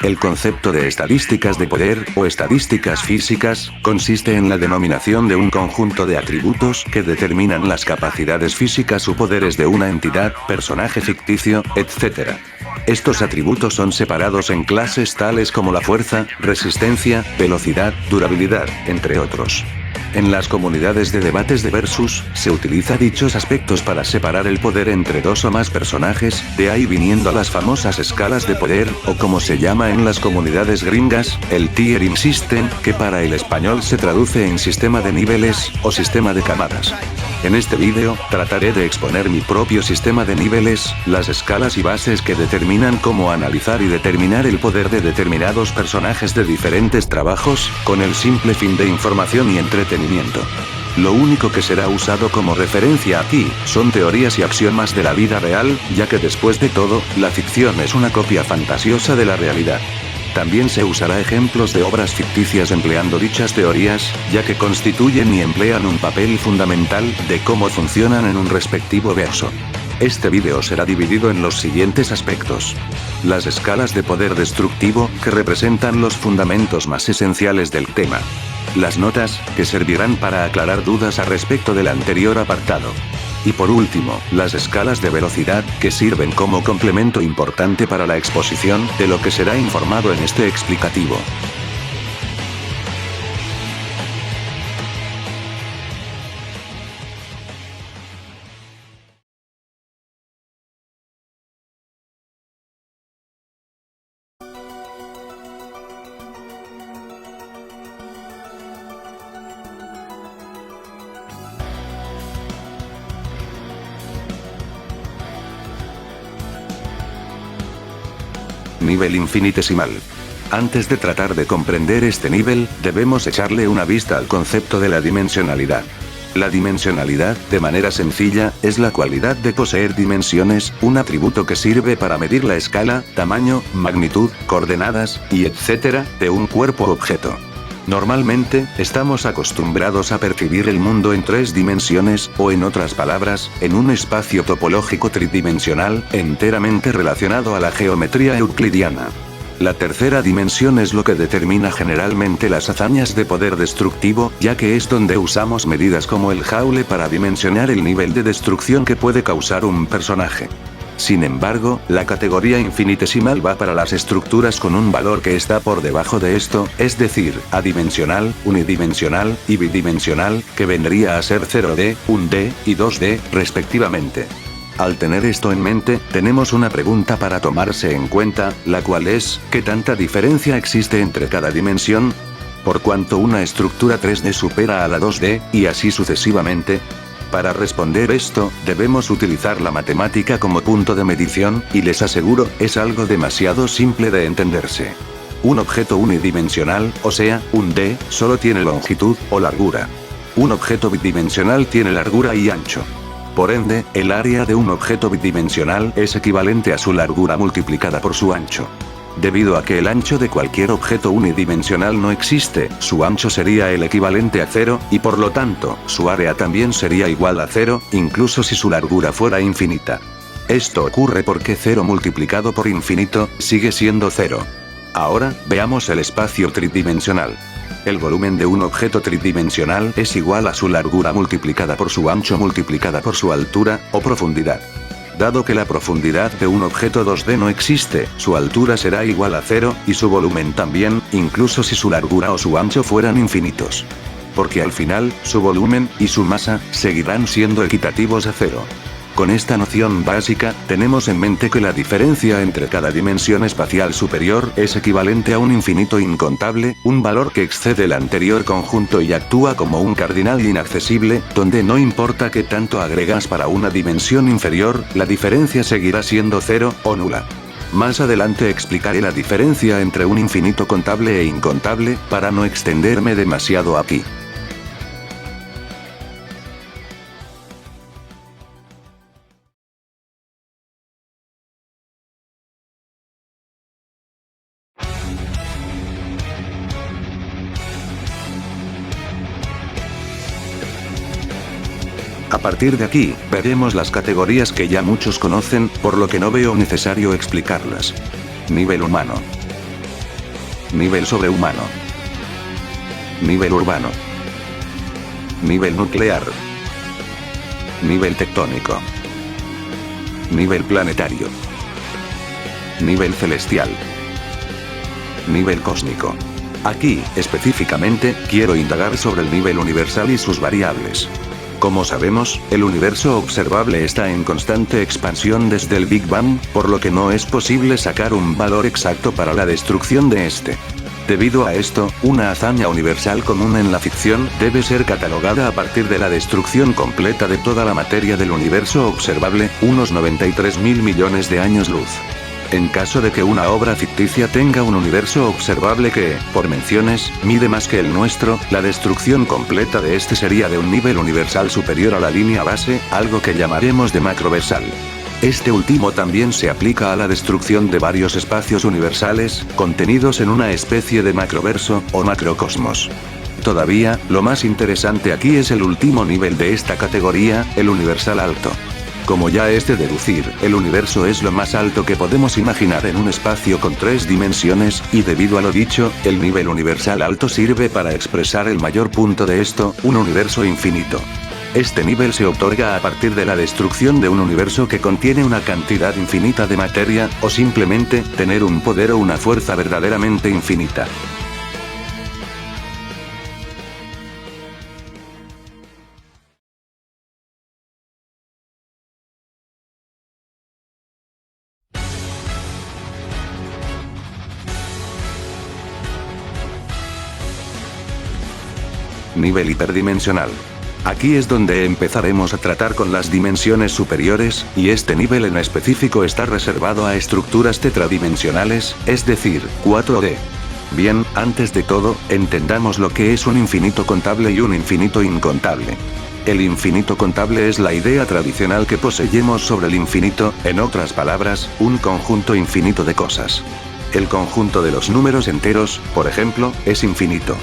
El concepto de estadísticas de poder, o estadísticas físicas, consiste en la denominación de un conjunto de atributos que determinan las capacidades físicas o poderes de una entidad, personaje ficticio, etc. Estos atributos son separados en clases tales como la fuerza, resistencia, velocidad, durabilidad, entre otros. En las comunidades de debates de versus, se utiliza dichos aspectos para separar el poder entre dos o más personajes, de ahí viniendo las famosas escalas de poder, o como se llama en las comunidades gringas, el tiering system, que para el español se traduce en sistema de niveles, o sistema de camadas. En este vídeo, trataré de exponer mi propio sistema de niveles, las escalas y bases que determinan cómo analizar y determinar el poder de determinados personajes de diferentes trabajos, con el simple fin de información y entretenimiento. Lo único que será usado como referencia aquí, son teorías y axiomas de la vida real, ya que después de todo, la ficción es una copia fantasiosa de la realidad. También se usará ejemplos de obras ficticias empleando dichas teorías, ya que constituyen y emplean un papel fundamental de cómo funcionan en un respectivo verso. Este vídeo será dividido en los siguientes aspectos. Las escalas de poder destructivo, que representan los fundamentos más esenciales del tema. Las notas, que servirán para aclarar dudas al respecto del anterior apartado. Y por último, las escalas de velocidad, que sirven como complemento importante para la exposición de lo que será informado en este explicativo. Nivel infinitesimal. Antes de tratar de comprender este nivel, debemos echarle una vista al concepto de la dimensionalidad. La dimensionalidad, de manera sencilla, es la cualidad de poseer dimensiones, un atributo que sirve para medir la escala, tamaño, magnitud, coordenadas, y etc., de un cuerpo o objeto. Normalmente, estamos acostumbrados a percibir el mundo en 3 dimensiones, o en otras palabras, en un espacio topológico tridimensional, enteramente relacionado a la geometría euclidiana. La tercera dimensión es lo que determina generalmente las hazañas de poder destructivo, ya que es donde usamos medidas como el Joule para dimensionar el nivel de destrucción que puede causar un personaje. Sin embargo, la categoría infinitesimal va para las estructuras con un valor que está por debajo de esto, es decir, adimensional, unidimensional, y bidimensional, que vendría a ser 0D, 1D, y 2D, respectivamente. Al tener esto en mente, tenemos una pregunta para tomarse en cuenta, la cual es, ¿qué tanta diferencia existe entre cada dimensión? ¿Por cuánto una estructura 3D supera a la 2D, y así sucesivamente? Para responder esto, debemos utilizar la matemática como punto de medición, y les aseguro, es algo demasiado simple de entenderse. Un objeto unidimensional, o sea, un D, solo tiene longitud, o largura. Un objeto bidimensional tiene largura y ancho. Por ende, el área de un objeto bidimensional es equivalente a su largura multiplicada por su ancho. Debido a que el ancho de cualquier objeto unidimensional no existe, su ancho sería el equivalente a 0, y por lo tanto, su área también sería igual a 0, incluso si su largura fuera infinita. Esto ocurre porque 0 multiplicado por infinito, sigue siendo 0. Ahora, veamos el espacio tridimensional. El volumen de un objeto tridimensional es igual a su largura multiplicada por su ancho multiplicada por su altura, o profundidad. Dado que la profundidad de un objeto 2D no existe, su altura será igual a 0, y su volumen también, incluso si su largura o su ancho fueran infinitos. Porque al final, su volumen, y su masa, seguirán siendo equitativos a 0. Con esta noción básica, tenemos en mente que la diferencia entre cada dimensión espacial superior es equivalente a un infinito incontable, un valor que excede el anterior conjunto y actúa como un cardinal inaccesible, donde no importa qué tanto agregas para una dimensión inferior, la diferencia seguirá siendo 0, o nula. Más adelante explicaré la diferencia entre un infinito contable e incontable, para no extenderme demasiado aquí. A partir de aquí, veremos las categorías que ya muchos conocen, por lo que no veo necesario explicarlas. Nivel humano. Nivel sobrehumano. Nivel urbano. Nivel nuclear. Nivel tectónico. Nivel planetario. Nivel celestial. Nivel cósmico. Aquí, específicamente, quiero indagar sobre el nivel universal y sus variables. Como sabemos, el universo observable está en constante expansión desde el Big Bang, por lo que no es posible sacar un valor exacto para la destrucción de este. Debido a esto, una hazaña universal común en la ficción debe ser catalogada a partir de la destrucción completa de toda la materia del universo observable, unos 93.000 millones de años luz. En caso de que una obra ficticia tenga un universo observable que, por menciones, mide más que el nuestro, la destrucción completa de este sería de un nivel universal superior a la línea base, algo que llamaremos de macroversal. Este último también se aplica a la destrucción de varios espacios universales, contenidos en una especie de macroverso, o macrocosmos. Todavía, lo más interesante aquí es el último nivel de esta categoría, el universal alto. Como ya es de deducir, el universo es lo más alto que podemos imaginar en un espacio con 3 dimensiones, y debido a lo dicho, el nivel universal alto sirve para expresar el mayor punto de esto, un universo infinito. Este nivel se otorga a partir de la destrucción de un universo que contiene una cantidad infinita de materia, o simplemente, tener un poder o una fuerza verdaderamente infinita. Nivel hiperdimensional. Aquí es donde empezaremos a tratar con las dimensiones superiores, y este nivel en específico está reservado a estructuras tetradimensionales, es decir, 4D. Bien, antes de todo, entendamos lo que es un infinito contable y un infinito incontable. El infinito contable es la idea tradicional que poseemos sobre el infinito, en otras palabras, un conjunto infinito de cosas. El conjunto de los números enteros, por ejemplo, es infinito.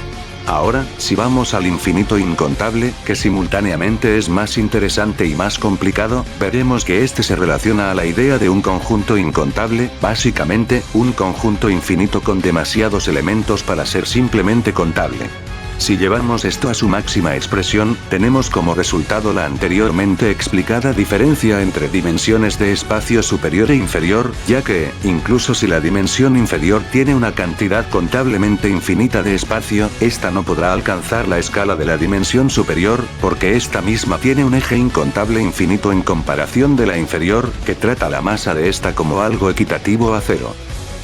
Ahora, si vamos al infinito incontable, que simultáneamente es más interesante y más complicado, veremos que este se relaciona a la idea de un conjunto incontable, básicamente, un conjunto infinito con demasiados elementos para ser simplemente contable. Si llevamos esto a su máxima expresión, tenemos como resultado la anteriormente explicada diferencia entre dimensiones de espacio superior e inferior, ya que, incluso si la dimensión inferior tiene una cantidad contablemente infinita de espacio, esta no podrá alcanzar la escala de la dimensión superior, porque esta misma tiene un eje incontable infinito en comparación de la inferior, que trata la masa de esta como algo equitativo a cero.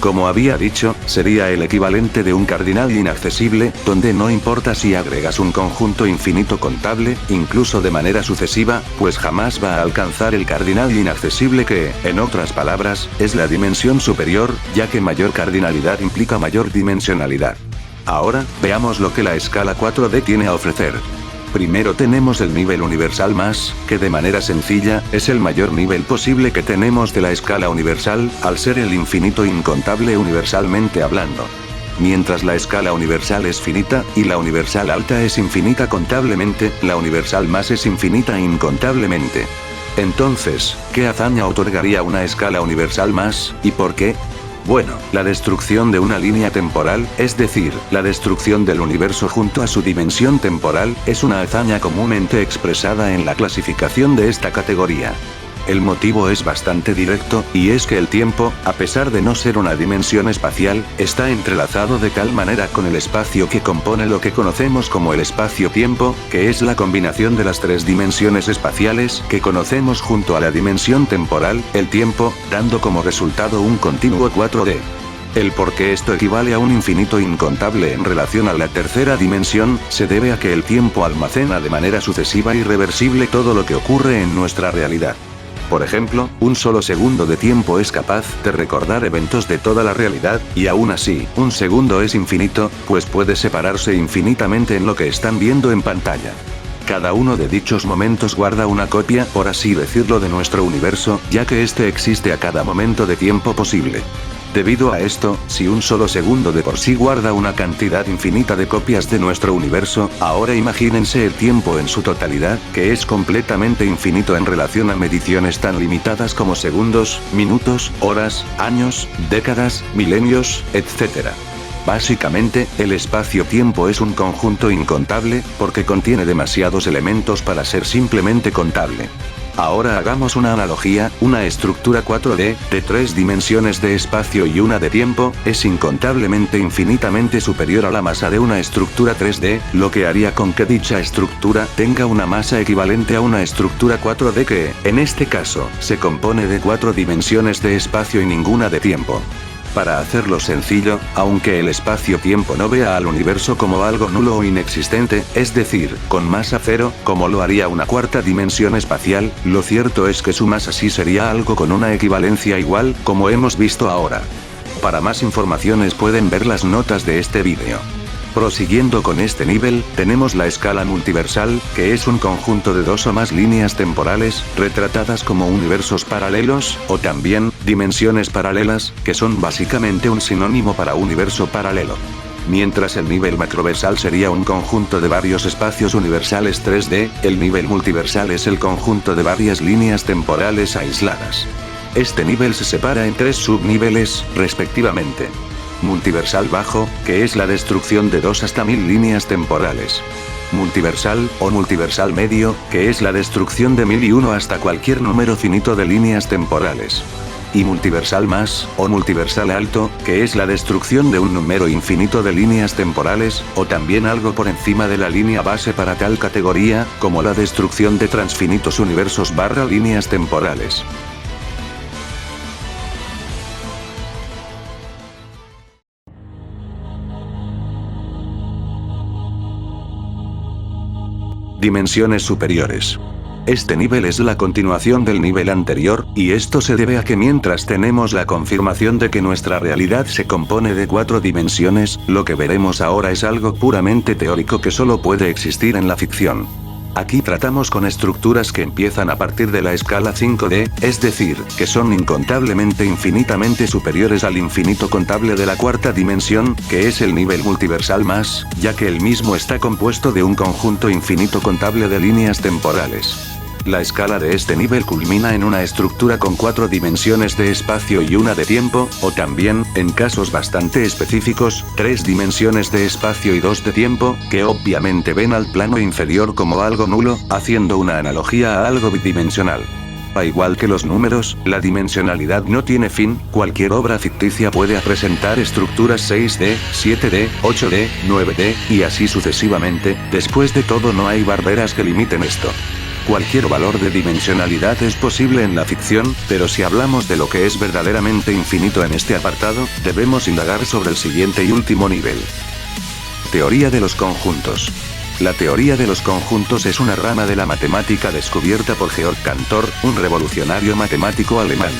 Como había dicho, sería el equivalente de un cardinal inaccesible, donde no importa si agregas un conjunto infinito contable, incluso de manera sucesiva, pues jamás va a alcanzar el cardinal inaccesible que, en otras palabras, es la dimensión superior, ya que mayor cardinalidad implica mayor dimensionalidad. Ahora, veamos lo que la escala 4D tiene a ofrecer. Primero tenemos el nivel universal más, que de manera sencilla, es el mayor nivel posible que tenemos de la escala universal, al ser el infinito incontable universalmente hablando. Mientras la escala universal es finita, y la universal alta es infinita contablemente, la universal más es infinita incontablemente. Entonces, ¿qué hazaña otorgaría una escala universal más, y por qué? Bueno, la destrucción de una línea temporal, es decir, la destrucción del universo junto a su dimensión temporal, es una hazaña comúnmente expresada en la clasificación de esta categoría. El motivo es bastante directo, y es que el tiempo, a pesar de no ser una dimensión espacial, está entrelazado de tal manera con el espacio que compone lo que conocemos como el espacio-tiempo, que es la combinación de las 3 dimensiones espaciales que conocemos junto a la dimensión temporal, el tiempo, dando como resultado un continuo 4D. El por qué esto equivale a un infinito incontable en relación a la tercera dimensión, se debe a que el tiempo almacena de manera sucesiva y irreversible todo lo que ocurre en nuestra realidad. Por ejemplo, un solo segundo de tiempo es capaz de recordar eventos de toda la realidad, y aún así, un segundo es infinito, pues puede separarse infinitamente en lo que están viendo en pantalla. Cada uno de dichos momentos guarda una copia, por así decirlo, de nuestro universo, ya que este existe a cada momento de tiempo posible. Debido a esto, si un solo segundo de por sí guarda una cantidad infinita de copias de nuestro universo, ahora imagínense el tiempo en su totalidad, que es completamente infinito en relación a mediciones tan limitadas como segundos, minutos, horas, años, décadas, milenios, etc. Básicamente, el espacio-tiempo es un conjunto incontable, porque contiene demasiados elementos para ser simplemente contable. Ahora hagamos una analogía, una estructura 4D, de 3 dimensiones de espacio y una de tiempo, es incontablemente infinitamente superior a la masa de una estructura 3D, lo que haría con que dicha estructura tenga una masa equivalente a una estructura 4D que, en este caso, se compone de 4 dimensiones de espacio y ninguna de tiempo. Para hacerlo sencillo, aunque el espacio-tiempo no vea al universo como algo nulo o inexistente, es decir, con masa cero, como lo haría una cuarta dimensión espacial, lo cierto es que su masa sí sería algo con una equivalencia igual, como hemos visto ahora. Para más informaciones pueden ver las notas de este vídeo. Prosiguiendo con este nivel, tenemos la escala multiversal, que es un conjunto de 2 o más líneas temporales, retratadas como universos paralelos, o también, dimensiones paralelas, que son básicamente un sinónimo para universo paralelo. Mientras el nivel macroversal sería un conjunto de varios espacios universales 3D, el nivel multiversal es el conjunto de varias líneas temporales aisladas. Este nivel se separa en 3 subniveles, respectivamente. Multiversal bajo, que es la destrucción de 2 hasta 1000 líneas temporales. Multiversal, o multiversal medio, que es la destrucción de 1001 hasta cualquier número finito de líneas temporales. Y multiversal más, o multiversal alto, que es la destrucción de un número infinito de líneas temporales, o también algo por encima de la línea base para tal categoría, como la destrucción de transfinitos universos / líneas temporales. Dimensiones superiores. Este nivel es la continuación del nivel anterior, y esto se debe a que mientras tenemos la confirmación de que nuestra realidad se compone de 4 dimensiones, lo que veremos ahora es algo puramente teórico que solo puede existir en la ficción. Aquí tratamos con estructuras que empiezan a partir de la escala 5D, es decir, que son incontablemente infinitamente superiores al infinito contable de la cuarta dimensión, que es el nivel multiversal más, ya que el mismo está compuesto de un conjunto infinito contable de líneas temporales. La escala de este nivel culmina en una estructura con 4 dimensiones de espacio y una de tiempo, o también, en casos bastante específicos, 3 dimensiones de espacio y 2 de tiempo, que obviamente ven al plano inferior como algo nulo, haciendo una analogía a algo bidimensional. Al igual que los números, la dimensionalidad no tiene fin, cualquier obra ficticia puede presentar estructuras 6D, 7D, 8D, 9D, y así sucesivamente, después de todo no hay barreras que limiten esto. Cualquier valor de dimensionalidad es posible en la ficción, pero si hablamos de lo que es verdaderamente infinito en este apartado, debemos indagar sobre el siguiente y último nivel. Teoría de los conjuntos. La teoría de los conjuntos es una rama de la matemática descubierta por Georg Cantor, un revolucionario matemático alemán.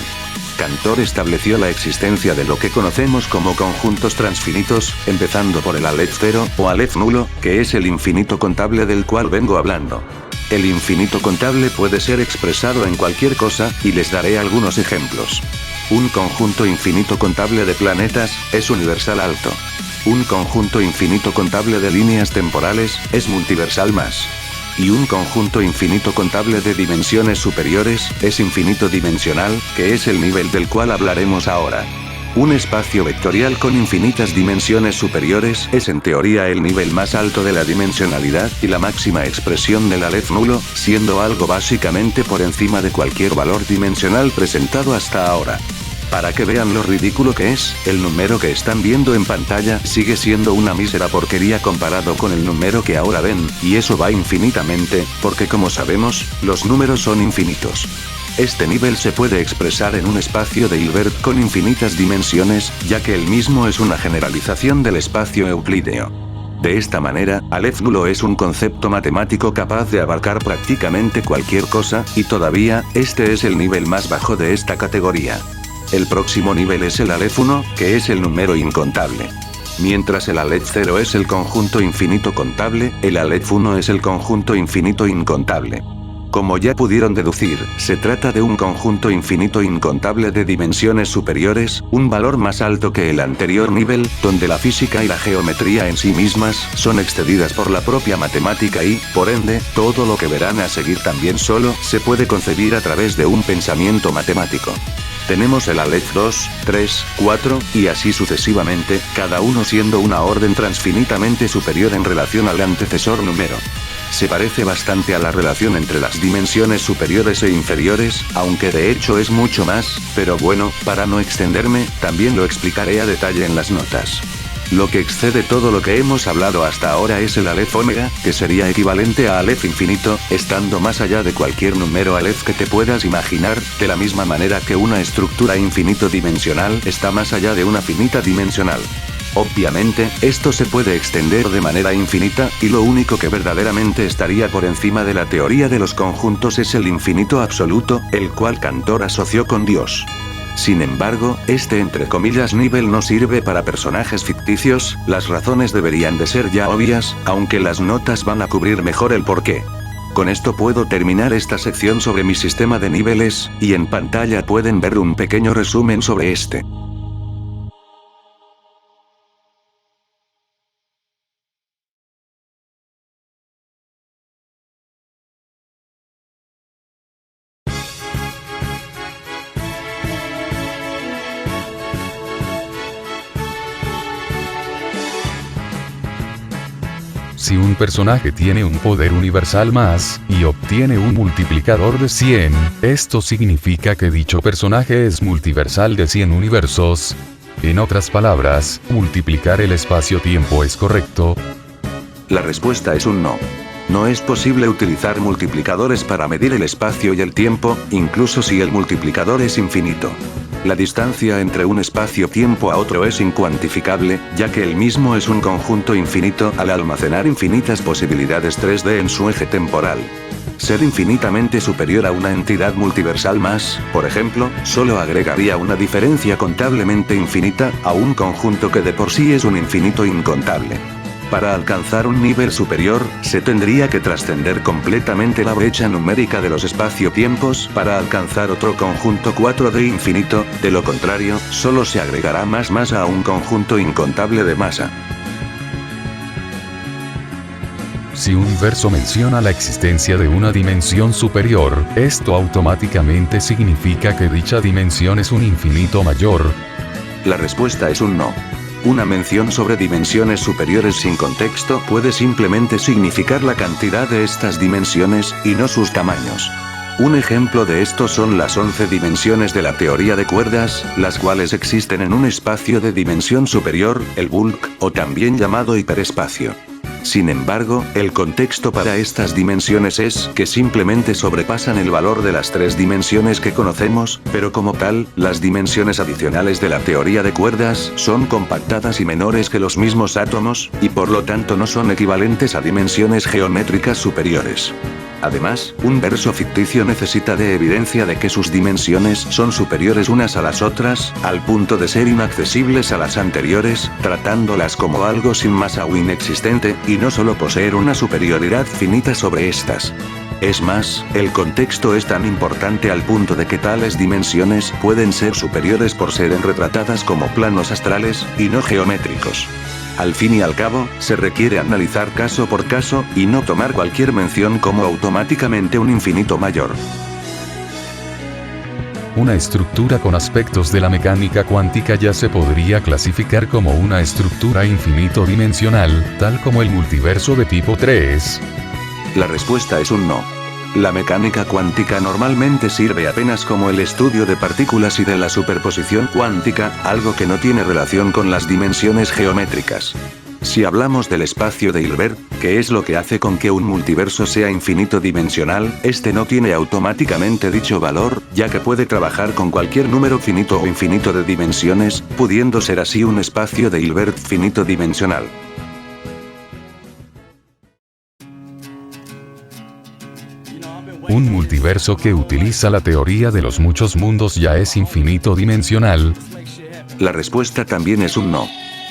Cantor estableció la existencia de lo que conocemos como conjuntos transfinitos, empezando por el Aleph cero, o Aleph nulo, que es el infinito contable del cual vengo hablando. El infinito contable puede ser expresado en cualquier cosa, y les daré algunos ejemplos. Un conjunto infinito contable de planetas, es universal alto. Un conjunto infinito contable de líneas temporales, es multiversal más. Y un conjunto infinito contable de dimensiones superiores, es infinito dimensional, que es el nivel del cual hablaremos ahora. Un espacio vectorial con infinitas dimensiones superiores es en teoría el nivel más alto de la dimensionalidad y la máxima expresión del Aleph nulo, siendo algo básicamente por encima de cualquier valor dimensional presentado hasta ahora. Para que vean lo ridículo que es, el número que están viendo en pantalla sigue siendo una mísera porquería comparado con el número que ahora ven, y eso va infinitamente, porque como sabemos, los números son infinitos. Este nivel se puede expresar en un espacio de Hilbert con infinitas dimensiones, ya que el mismo es una generalización del espacio euclídeo. De esta manera, Aleph nulo es un concepto matemático capaz de abarcar prácticamente cualquier cosa, y todavía, este es el nivel más bajo de esta categoría. El próximo nivel es el Aleph 1, que es el número incontable. Mientras el Aleph 0 es el conjunto infinito contable, el Aleph 1 es el conjunto infinito incontable. Como ya pudieron deducir, se trata de un conjunto infinito incontable de dimensiones superiores, un valor más alto que el anterior nivel, donde la física y la geometría en sí mismas son excedidas por la propia matemática y, por ende, todo lo que verán a seguir también solo se puede concebir a través de un pensamiento matemático. Tenemos el Aleph 2, 3, 4, y así sucesivamente, cada uno siendo una orden transfinitamente superior en relación al antecesor número. Se parece bastante a la relación entre las dimensiones superiores e inferiores, aunque de hecho es mucho más, pero bueno, para no extenderme, también lo explicaré a detalle en las notas. Lo que excede todo lo que hemos hablado hasta ahora es el Aleph Omega, que sería equivalente a Aleph infinito, estando más allá de cualquier número Aleph que te puedas imaginar, de la misma manera que una estructura infinito dimensional está más allá de una finita dimensional. Obviamente, esto se puede extender de manera infinita, y lo único que verdaderamente estaría por encima de la teoría de los conjuntos es el infinito absoluto, el cual Cantor asoció con Dios. Sin embargo, este entre comillas nivel no sirve para personajes ficticios, las razones deberían de ser ya obvias, aunque las notas van a cubrir mejor el porqué. Con esto puedo terminar esta sección sobre mi sistema de niveles, y en pantalla pueden ver un pequeño resumen sobre este. Si un personaje tiene un poder universal más, y obtiene un multiplicador de 100, esto significa que dicho personaje es multiversal de 100 universos. En otras palabras, multiplicar el espacio-tiempo es correcto. La respuesta es un no. No es posible utilizar multiplicadores para medir el espacio y el tiempo, incluso si el multiplicador es infinito. La distancia entre un espacio-tiempo a otro es incuantificable, ya que el mismo es un conjunto infinito al almacenar infinitas posibilidades 3D en su eje temporal. Ser infinitamente superior a una entidad multiversal más, por ejemplo, solo agregaría una diferencia contablemente infinita a un conjunto que de por sí es un infinito incontable. Para alcanzar un nivel superior, se tendría que trascender completamente la brecha numérica de los espacio-tiempos para alcanzar otro conjunto 4D infinito, de lo contrario, solo se agregará más masa a un conjunto incontable de masa. Si un verso menciona la existencia de una dimensión superior, esto automáticamente significa que dicha dimensión es un infinito mayor. La respuesta es un no. Una mención sobre dimensiones superiores sin contexto puede simplemente significar la cantidad de estas dimensiones, y no sus tamaños. Un ejemplo de esto son las 11 dimensiones de la teoría de cuerdas, las cuales existen en un espacio de dimensión superior, el bulk, o también llamado hiperespacio. Sin embargo, el contexto para estas dimensiones es que simplemente sobrepasan el valor de las 3 dimensiones que conocemos, pero como tal, las dimensiones adicionales de la teoría de cuerdas son compactadas y menores que los mismos átomos, y por lo tanto no son equivalentes a dimensiones geométricas superiores. Además, un verso ficticio necesita de evidencia de que sus dimensiones son superiores unas a las otras, al punto de ser inaccesibles a las anteriores, tratándolas como algo sin masa o inexistente, y no solo poseer una superioridad finita sobre estas. Es más, el contexto es tan importante al punto de que tales dimensiones pueden ser superiores por ser retratadas como planos astrales, y no geométricos. Al fin y al cabo, se requiere analizar caso por caso, y no tomar cualquier mención como automáticamente un infinito mayor. Una estructura con aspectos de la mecánica cuántica ya se podría clasificar como una estructura infinito dimensional, tal como el multiverso de tipo 3. La respuesta es un no. La mecánica cuántica normalmente sirve apenas como el estudio de partículas y de la superposición cuántica, algo que no tiene relación con las dimensiones geométricas. Si hablamos del espacio de Hilbert, que es lo que hace con que un multiverso sea infinito dimensional, este no tiene automáticamente dicho valor, ya que puede trabajar con cualquier número finito o infinito de dimensiones, pudiendo ser así un espacio de Hilbert finito dimensional. Un multiverso que utiliza la teoría de los muchos mundos ya es infinito dimensional. La respuesta también es un no.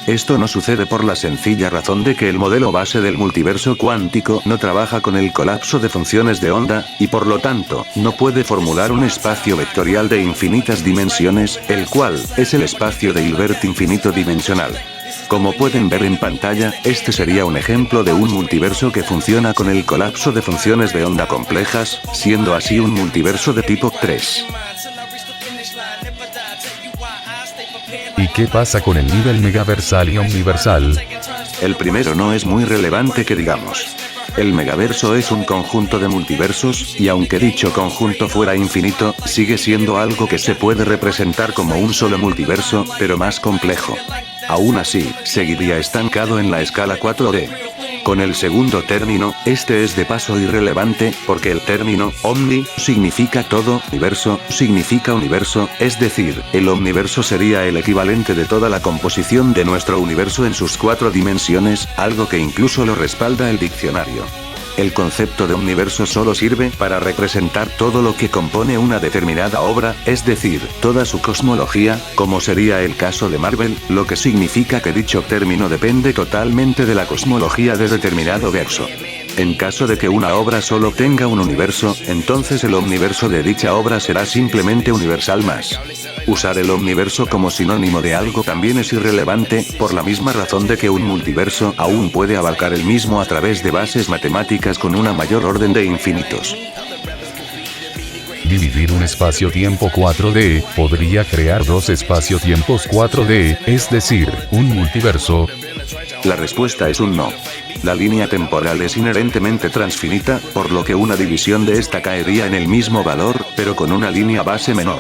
Esto no sucede por la sencilla razón de que el modelo base del multiverso cuántico no trabaja con el colapso de funciones de onda, y por lo tanto, no puede formular un espacio vectorial de infinitas dimensiones, el cual es el espacio de Hilbert infinito dimensional. Como pueden ver en pantalla, este sería un ejemplo de un multiverso que funciona con el colapso de funciones de onda complejas, siendo así un multiverso de tipo 3. ¿Y qué pasa con el nivel megaversal y omniversal? El primero no es muy relevante que digamos. El megaverso es un conjunto de multiversos, y aunque dicho conjunto fuera infinito, sigue siendo algo que se puede representar como un solo multiverso, pero más complejo. Aún así, seguiría estancado en la escala 4D. Con el segundo término, este es de paso irrelevante, porque el término omni significa todo, universo significa universo, es decir, el omniverso sería el equivalente de toda la composición de nuestro universo en sus 4 dimensiones, algo que incluso lo respalda el diccionario. El concepto de universo solo sirve para representar todo lo que compone una determinada obra, es decir, toda su cosmología, como sería el caso de Marvel, lo que significa que dicho término depende totalmente de la cosmología de determinado verso. En caso de que una obra solo tenga un universo, entonces el omniverso de dicha obra será simplemente universal más. Usar el omniverso como sinónimo de algo también es irrelevante, por la misma razón de que un multiverso aún puede abarcar el mismo a través de bases matemáticas con una mayor orden de infinitos. Dividir un espacio-tiempo 4D podría crear 2 espacio-tiempos 4D, es decir, un multiverso. La respuesta es un no. La línea temporal es inherentemente transfinita, por lo que una división de esta caería en el mismo valor, pero con una línea base menor.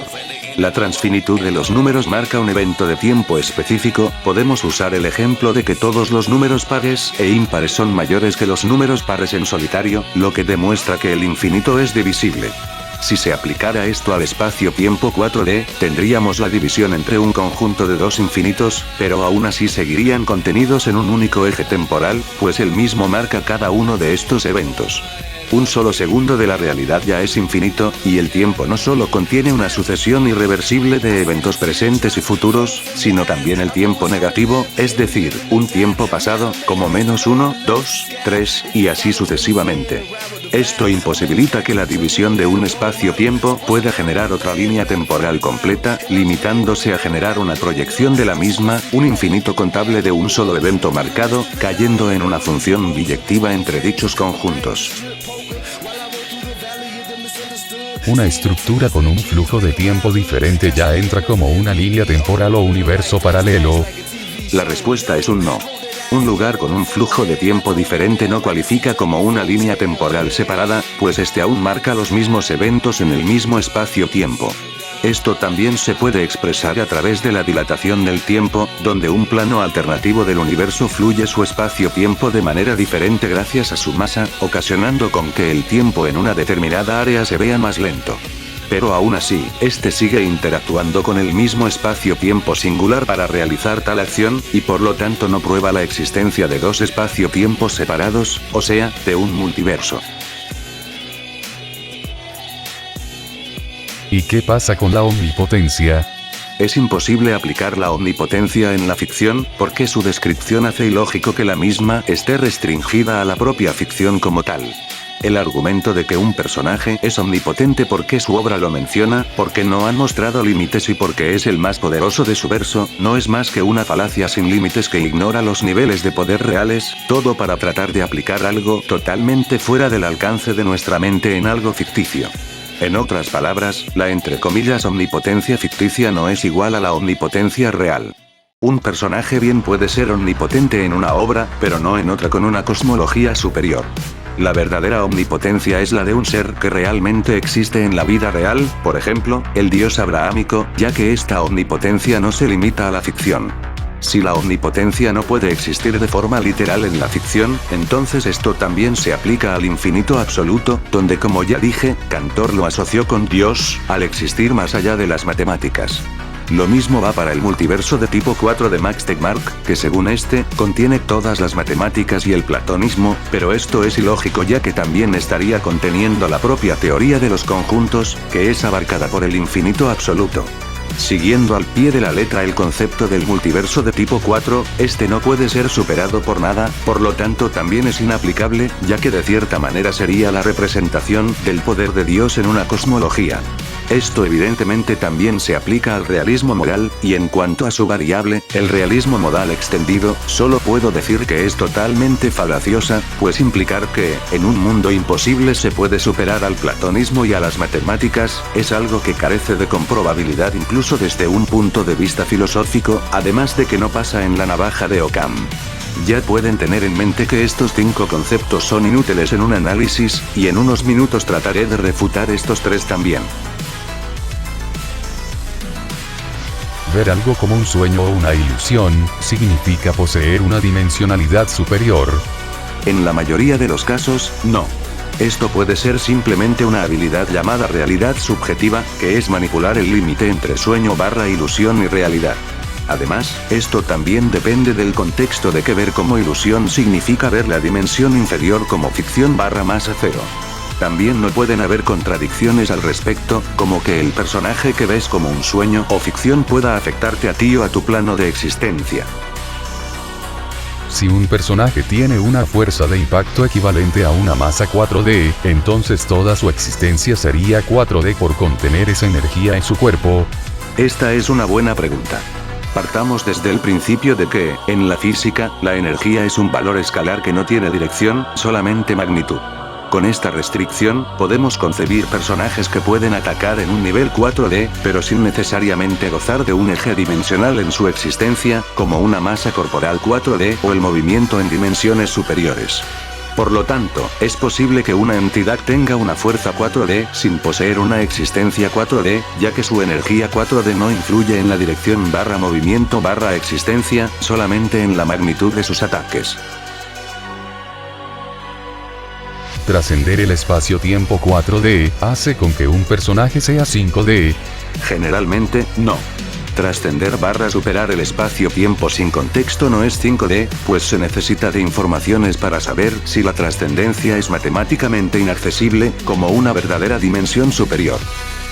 La transfinitud de los números marca un evento de tiempo específico. Podemos usar el ejemplo de que todos los números pares e impares son mayores que los números pares en solitario, lo que demuestra que el infinito es divisible. Si se aplicara esto al espacio-tiempo 4D, tendríamos la división entre un conjunto de 2 infinitos, pero aún así seguirían contenidos en un único eje temporal, pues el mismo marca cada uno de estos eventos. Un solo segundo de la realidad ya es infinito, y el tiempo no solo contiene una sucesión irreversible de eventos presentes y futuros, sino también el tiempo negativo, es decir, un tiempo pasado, como -1, 2, 3, y así sucesivamente. Esto imposibilita que la división de un espacio-tiempo pueda generar otra línea temporal completa, limitándose a generar una proyección de la misma, un infinito contable de un solo evento marcado, cayendo en una función biyectiva entre dichos conjuntos. Una estructura con un flujo de tiempo diferente ya entra como una línea temporal o universo paralelo. La respuesta es un no. Un lugar con un flujo de tiempo diferente no cualifica como una línea temporal separada, pues este aún marca los mismos eventos en el mismo espacio-tiempo. Esto también se puede expresar a través de la dilatación del tiempo, donde un plano alternativo del universo fluye su espacio-tiempo de manera diferente gracias a su masa, ocasionando con que el tiempo en una determinada área se vea más lento. Pero aún así, este sigue interactuando con el mismo espacio-tiempo singular para realizar tal acción, y por lo tanto no prueba la existencia de 2 espacio-tiempos separados, o sea, de un multiverso. ¿Y qué pasa con la omnipotencia? Es imposible aplicar la omnipotencia en la ficción, porque su descripción hace ilógico que la misma esté restringida a la propia ficción como tal. El argumento de que un personaje es omnipotente porque su obra lo menciona, porque no han mostrado límites y porque es el más poderoso de su verso, no es más que una falacia sin límites que ignora los niveles de poder reales, todo para tratar de aplicar algo totalmente fuera del alcance de nuestra mente en algo ficticio. En otras palabras, la entre comillas omnipotencia ficticia no es igual a la omnipotencia real. Un personaje bien puede ser omnipotente en una obra, pero no en otra con una cosmología superior. La verdadera omnipotencia es la de un ser que realmente existe en la vida real, por ejemplo, el dios abrahámico, ya que esta omnipotencia no se limita a la ficción. Si la omnipotencia no puede existir de forma literal en la ficción, entonces esto también se aplica al infinito absoluto, donde como ya dije, Cantor lo asoció con Dios, al existir más allá de las matemáticas. Lo mismo va para el multiverso de tipo 4 de Max Tegmark, que según este, contiene todas las matemáticas y el platonismo, pero esto es ilógico ya que también estaría conteniendo la propia teoría de los conjuntos, que es abarcada por el infinito absoluto. Siguiendo al pie de la letra el concepto del multiverso de tipo 4, este no puede ser superado por nada, por lo tanto también es inaplicable, ya que de cierta manera sería la representación del poder de Dios en una cosmología. Esto evidentemente también se aplica al realismo moral, y en cuanto a su variable, el realismo modal extendido, solo puedo decir que es totalmente falaciosa, pues implicar que, en un mundo imposible se puede superar al platonismo y a las matemáticas, es algo que carece de comprobabilidad incluso desde un punto de vista filosófico, además de que no pasa en la navaja de Occam. Ya pueden tener en mente que estos 5 conceptos son inútiles en un análisis, y en unos minutos trataré de refutar estos 3 también. Ver algo como un sueño o una ilusión, significa poseer una dimensionalidad superior. En la mayoría de los casos, no. Esto puede ser simplemente una habilidad llamada realidad subjetiva, que es manipular el límite entre sueño/ilusión y realidad. Además, esto también depende del contexto de que ver como ilusión significa ver la dimensión inferior como ficción/masa cero. También no pueden haber contradicciones al respecto, como que el personaje que ves como un sueño o ficción pueda afectarte a ti o a tu plano de existencia. Si un personaje tiene una fuerza de impacto equivalente a una masa 4D, entonces toda su existencia sería 4D por contener esa energía en su cuerpo. Esta es una buena pregunta. Partamos desde el principio de que, en la física, la energía es un valor escalar que no tiene dirección, solamente magnitud. Con esta restricción, podemos concebir personajes que pueden atacar en un nivel 4D, pero sin necesariamente gozar de un eje dimensional en su existencia, como una masa corporal 4D o el movimiento en dimensiones superiores. Por lo tanto, es posible que una entidad tenga una fuerza 4D sin poseer una existencia 4D, ya que su energía 4D no influye en la dirección/movimiento/existencia, solamente en la magnitud de sus ataques. Trascender el espacio-tiempo 4D hace con que un personaje sea 5D. Generalmente, no. Trascender/superar el espacio-tiempo sin contexto no es 5D, pues se necesita de informaciones para saber si la trascendencia es matemáticamente inaccesible, como una verdadera dimensión superior.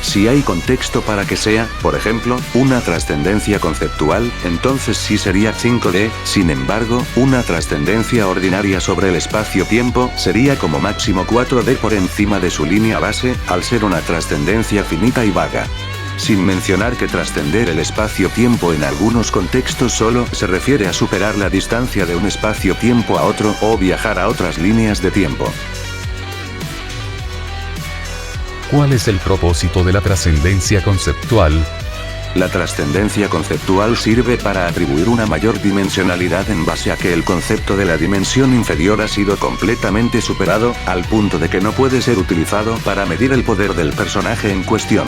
Si hay contexto para que sea, por ejemplo, una trascendencia conceptual, entonces sí sería 5D, sin embargo, una trascendencia ordinaria sobre el espacio-tiempo sería como máximo 4D por encima de su línea base, al ser una trascendencia finita y vaga. Sin mencionar que trascender el espacio-tiempo en algunos contextos solo se refiere a superar la distancia de un espacio-tiempo a otro o viajar a otras líneas de tiempo. ¿Cuál es el propósito de la trascendencia conceptual? La trascendencia conceptual sirve para atribuir una mayor dimensionalidad en base a que el concepto de la dimensión inferior ha sido completamente superado, al punto de que no puede ser utilizado para medir el poder del personaje en cuestión.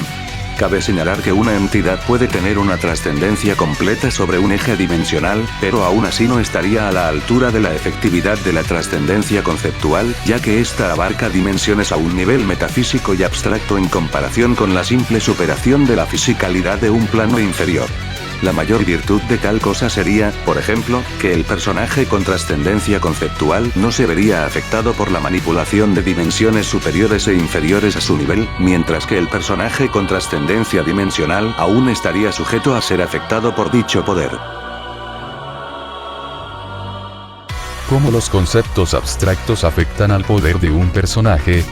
Cabe señalar que una entidad puede tener una trascendencia completa sobre un eje dimensional, pero aún así no estaría a la altura de la efectividad de la trascendencia conceptual, ya que ésta abarca dimensiones a un nivel metafísico y abstracto en comparación con la simple superación de la fisicalidad de un plano inferior. La mayor virtud de tal cosa sería, por ejemplo, que el personaje con trascendencia conceptual no se vería afectado por la manipulación de dimensiones superiores e inferiores a su nivel, mientras que el personaje con trascendencia dimensional aún estaría sujeto a ser afectado por dicho poder. ¿Cómo los conceptos abstractos afectan al poder de un personaje?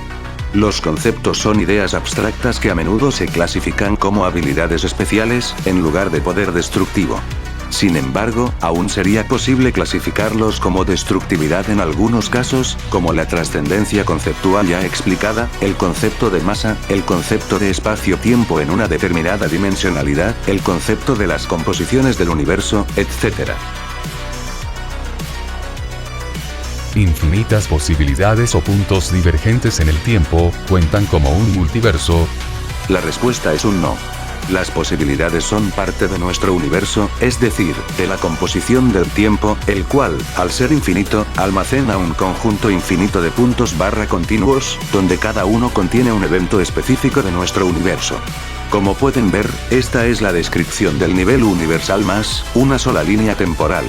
Los conceptos son ideas abstractas que a menudo se clasifican como habilidades especiales, en lugar de poder destructivo. Sin embargo, aún sería posible clasificarlos como destructividad en algunos casos, como la trascendencia conceptual ya explicada, el concepto de masa, el concepto de espacio-tiempo en una determinada dimensionalidad, el concepto de las composiciones del universo, etc. Infinitas posibilidades o puntos divergentes en el tiempo cuentan como un multiverso. La respuesta es un no. Las posibilidades son parte de nuestro universo, es decir, de la composición del tiempo, el cual, al ser infinito, almacena un conjunto infinito de puntos/continuos, donde cada uno contiene un evento específico de nuestro universo. Como pueden ver, esta es la descripción del nivel universal más una sola línea temporal.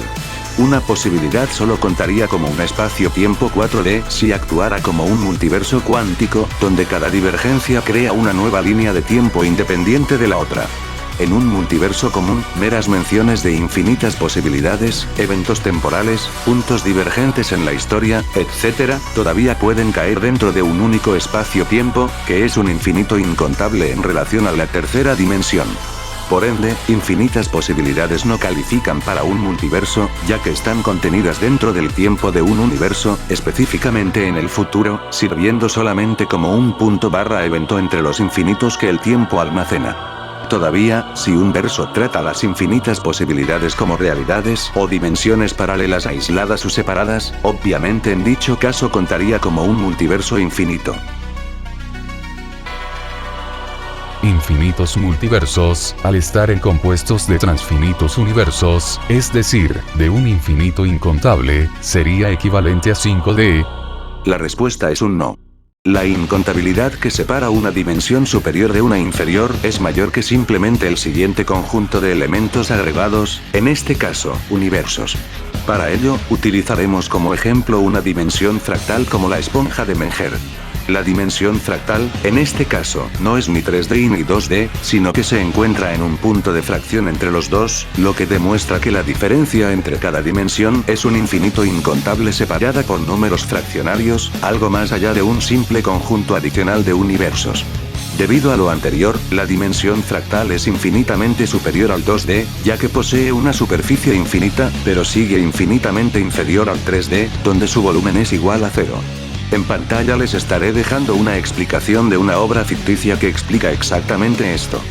Una posibilidad solo contaría como un espacio-tiempo 4D si actuara como un multiverso cuántico, donde cada divergencia crea una nueva línea de tiempo independiente de la otra. en un multiverso común, meras menciones de infinitas posibilidades, eventos temporales, puntos divergentes en la historia, etc., todavía pueden caer dentro de un único espacio-tiempo, que es un infinito incontable en relación a la tercera dimensión. Por ende, infinitas posibilidades no califican para un multiverso, ya que están contenidas dentro del tiempo de un universo, específicamente en el futuro, sirviendo solamente como un punto/evento entre los infinitos que el tiempo almacena. Todavía, si un verso trata las infinitas posibilidades como realidades o dimensiones paralelas aisladas o separadas, obviamente en dicho caso contaría como un multiverso infinito. Infinitos multiversos, al estar en compuestos de transfinitos universos, es decir, de un infinito incontable, sería equivalente a 5D. La respuesta es un no. La incontabilidad que separa una dimensión superior de una inferior es mayor que simplemente el siguiente conjunto de elementos agregados, en este caso, universos. Para ello, utilizaremos como ejemplo una dimensión fractal como la esponja de Menger. La dimensión fractal, en este caso, no es ni 3D ni 2D, sino que se encuentra en un punto de fracción entre los dos, lo que demuestra que la diferencia entre cada dimensión es un infinito incontable separada por números fraccionarios, algo más allá de un simple conjunto adicional de universos. Debido a lo anterior, la dimensión fractal es infinitamente superior al 2D, ya que posee una superficie infinita, pero sigue infinitamente inferior al 3D, donde su volumen es igual a 0. En pantalla les estaré dejando una explicación de una obra ficticia que explica exactamente esto.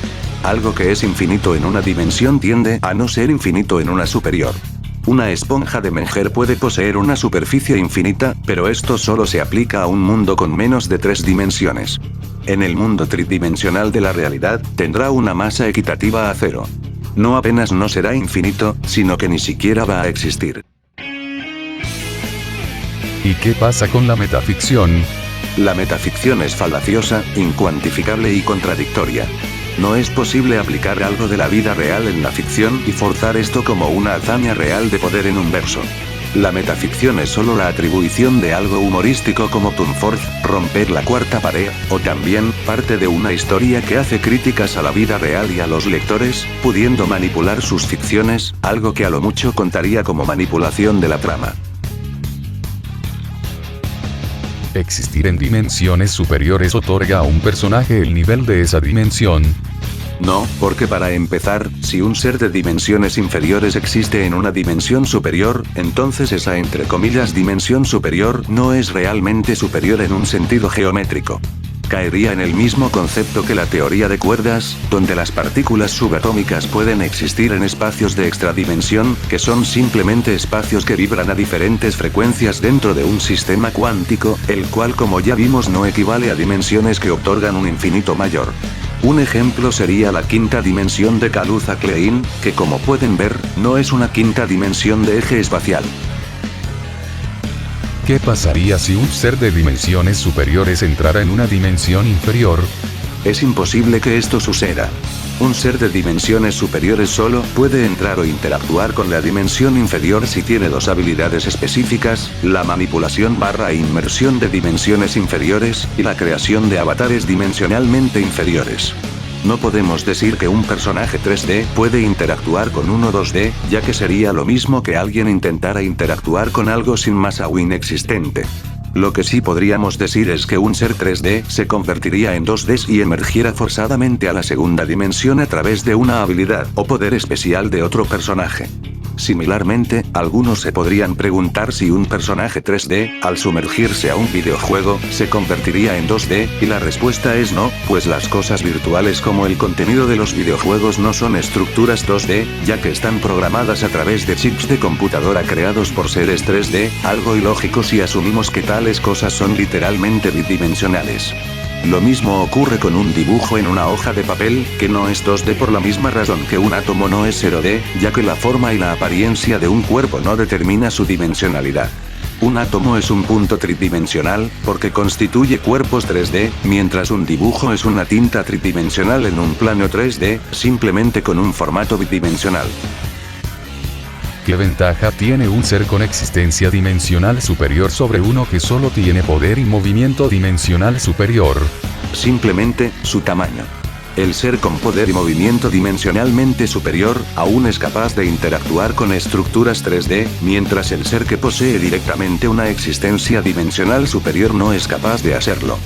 Algo que es infinito en una dimensión tiende a no ser infinito en una superior. Una esponja de Menger puede poseer una superficie infinita, pero esto solo se aplica a un mundo con menos de 3 dimensiones. En el mundo tridimensional de la realidad, tendrá una masa equitativa a 0. No apenas no será infinito, sino que ni siquiera va a existir. ¿Y qué pasa con la metaficción? La metaficción es falaciosa, incuantificable y contradictoria. No es posible aplicar algo de la vida real en la ficción y forzar esto como una hazaña real de poder en un verso. La metaficción es solo la atribuición de algo humorístico como Tom Ford, romper la cuarta pared, o también, parte de una historia que hace críticas a la vida real y a los lectores, pudiendo manipular sus ficciones, algo que a lo mucho contaría como manipulación de la trama. Existir en dimensiones superiores otorga a un personaje el nivel de esa dimensión. No, porque para empezar, si un ser de dimensiones inferiores existe en una dimensión superior, entonces esa entre comillas dimensión superior no es realmente superior en un sentido geométrico. Caería en el mismo concepto que la teoría de cuerdas, donde las partículas subatómicas pueden existir en espacios de extradimensión, que son simplemente espacios que vibran a diferentes frecuencias dentro de un sistema cuántico, el cual como ya vimos no equivale a dimensiones que otorgan un infinito mayor. Un ejemplo sería la quinta dimensión de Kaluza-Klein, que como pueden ver, no es una quinta dimensión de eje espacial. ¿Qué pasaría si un ser de dimensiones superiores entrara en una dimensión inferior? Es imposible que esto suceda. Un ser de dimensiones superiores solo puede entrar o interactuar con la dimensión inferior si tiene dos habilidades específicas, la manipulación/inmersión de dimensiones inferiores, y la creación de avatares dimensionalmente inferiores. No podemos decir que un personaje 3D puede interactuar con uno 2D, ya que sería lo mismo que alguien intentara interactuar con algo sin masa o inexistente. Lo que sí podríamos decir es que un ser 3D se convertiría en 2D y emergiera forzadamente a la segunda dimensión a través de una habilidad o poder especial de otro personaje. Similarmente, algunos se podrían preguntar si un personaje 3D, al sumergirse a un videojuego, se convertiría en 2D, y la respuesta es no, pues las cosas virtuales como el contenido de los videojuegos no son estructuras 2D, ya que están programadas a través de chips de computadora creados por seres 3D, algo ilógico si asumimos que tales cosas son literalmente bidimensionales. Lo mismo ocurre con un dibujo en una hoja de papel, que no es 2D por la misma razón que un átomo no es 0D, ya que la forma y la apariencia de un cuerpo no determina su dimensionalidad. Un átomo es un punto tridimensional, porque constituye cuerpos 3D, mientras un dibujo es una tinta tridimensional en un plano 3D, simplemente con un formato bidimensional. ¿Qué ventaja tiene un ser con existencia dimensional superior sobre uno que solo tiene poder y movimiento dimensional superior? Simplemente, su tamaño. El ser con poder y movimiento dimensionalmente superior, aún es capaz de interactuar con estructuras 3D, mientras el ser que posee directamente una existencia dimensional superior no es capaz de hacerlo.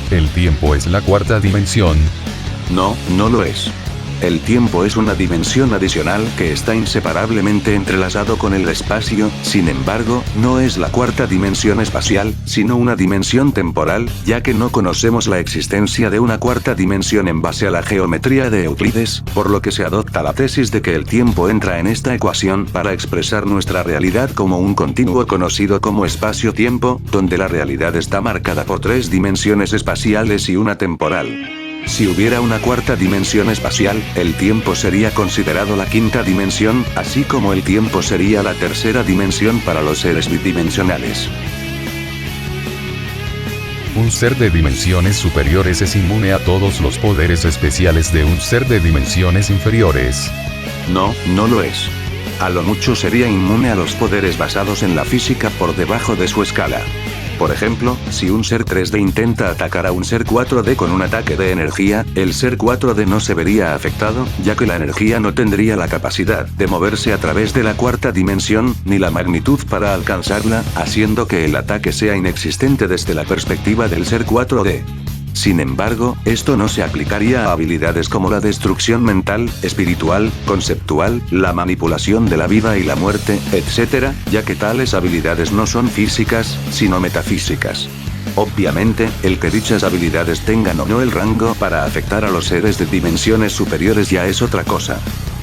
¿El tiempo es la cuarta dimensión? No, no lo es. El tiempo es una dimensión adicional que está inseparablemente entrelazado con el espacio, sin embargo, no es la cuarta dimensión espacial, sino una dimensión temporal, ya que no conocemos la existencia de una cuarta dimensión en base a la geometría de Euclides, por lo que se adopta la tesis de que el tiempo entra en esta ecuación para expresar nuestra realidad como un continuo conocido como espacio-tiempo, donde la realidad está marcada por 3 dimensiones espaciales y una temporal. Si hubiera una cuarta dimensión espacial, el tiempo sería considerado la quinta dimensión, así como el tiempo sería la tercera dimensión para los seres bidimensionales. Un ser de dimensiones superiores es inmune a todos los poderes especiales de un ser de dimensiones inferiores. No, no lo es. A lo mucho sería inmune a los poderes basados en la física por debajo de su escala. Por ejemplo, si un ser 3D intenta atacar a un ser 4D con un ataque de energía, el ser 4D no se vería afectado, ya que la energía no tendría la capacidad de moverse a través de la cuarta dimensión, ni la magnitud para alcanzarla, haciendo que el ataque sea inexistente desde la perspectiva del ser 4D. Sin embargo, esto no se aplicaría a habilidades como la destrucción mental, espiritual, conceptual, la manipulación de la vida y la muerte, etc., ya que tales habilidades no son físicas, sino metafísicas. Obviamente, el que dichas habilidades tengan o no el rango para afectar a los seres de dimensiones superiores ya es otra cosa.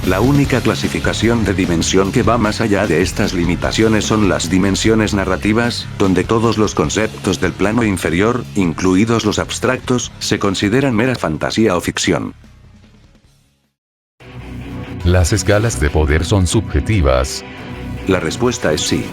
La única clasificación de dimensión que va más allá de estas limitaciones son las dimensiones narrativas, donde todos los conceptos del plano inferior, incluidos los abstractos, se consideran mera fantasía o ficción. ¿Las escalas de poder son subjetivas? La respuesta es sí.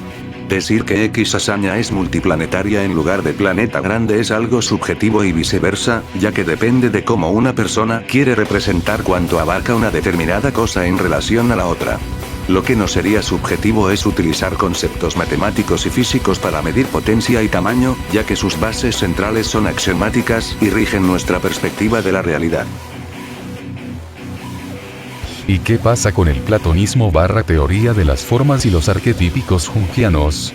Decir que X hazaña es multiplanetaria en lugar de planeta grande es algo subjetivo y viceversa, ya que depende de cómo una persona quiere representar cuánto abarca una determinada cosa en relación a la otra. Lo que no sería subjetivo es utilizar conceptos matemáticos y físicos para medir potencia y tamaño, ya que sus bases centrales son axiomáticas y rigen nuestra perspectiva de la realidad. ¿Y qué pasa con el platonismo / teoría de las formas y los arquetípicos jungianos?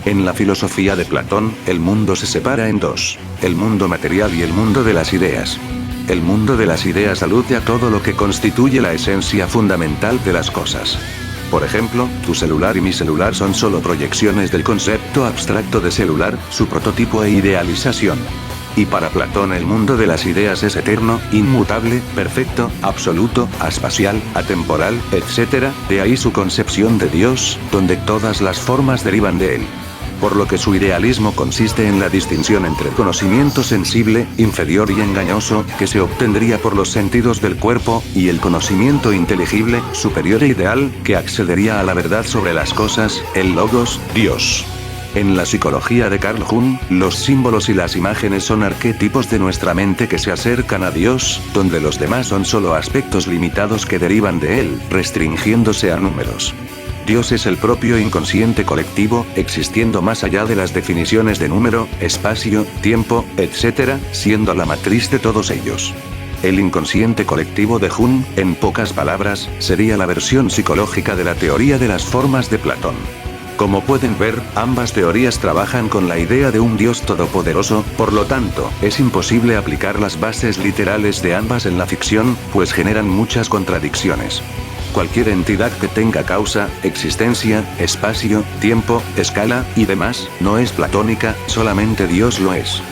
En la filosofía de Platón, el mundo se separa en dos: el mundo material y el mundo de las ideas. El mundo de las ideas alude a todo lo que constituye la esencia fundamental de las cosas. Por ejemplo, tu celular y mi celular son solo proyecciones del concepto abstracto de celular, su prototipo e idealización. Y para Platón el mundo de las ideas es eterno, inmutable, perfecto, absoluto, aspacial, atemporal, etc., de ahí su concepción de Dios, donde todas las formas derivan de él. Por lo que su idealismo consiste en la distinción entre conocimiento sensible, inferior y engañoso, que se obtendría por los sentidos del cuerpo, y el conocimiento inteligible, superior e ideal, que accedería a la verdad sobre las cosas, el logos, Dios. En la psicología de Carl Jung, los símbolos y las imágenes son arquetipos de nuestra mente que se acercan a Dios, donde los demás son solo aspectos limitados que derivan de él, restringiéndose a números. Dios es el propio inconsciente colectivo, existiendo más allá de las definiciones de número, espacio, tiempo, etc., siendo la matriz de todos ellos. El inconsciente colectivo de Jung, en pocas palabras, sería la versión psicológica de la teoría de las formas de Platón. Como pueden ver, ambas teorías trabajan con la idea de un Dios todopoderoso, por lo tanto, es imposible aplicar las bases literales de ambas en la ficción, pues generan muchas contradicciones. Cualquier entidad que tenga causa, existencia, espacio, tiempo, escala, y demás, no es platónica, solamente Dios lo es.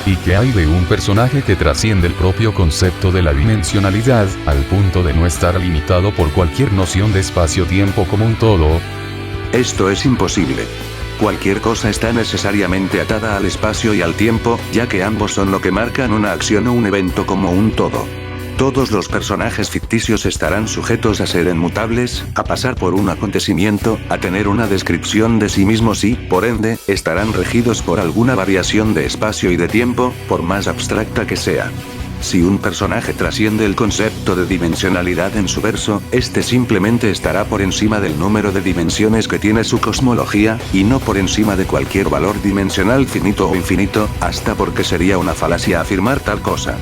¿Y qué hay de un personaje que trasciende el propio concepto de la dimensionalidad, al punto de no estar limitado por cualquier noción de espacio-tiempo como un todo? Esto es imposible. Cualquier cosa está necesariamente atada al espacio y al tiempo, ya que ambos son lo que marcan una acción o un evento como un todo. Todos los personajes ficticios estarán sujetos a ser inmutables, a pasar por un acontecimiento, a tener una descripción de sí mismos y, por ende, estarán regidos por alguna variación de espacio y de tiempo, por más abstracta que sea. Si un personaje trasciende el concepto de dimensionalidad en su verso, este simplemente estará por encima del número de dimensiones que tiene su cosmología, y no por encima de cualquier valor dimensional finito o infinito, hasta porque sería una falacia afirmar tal cosa.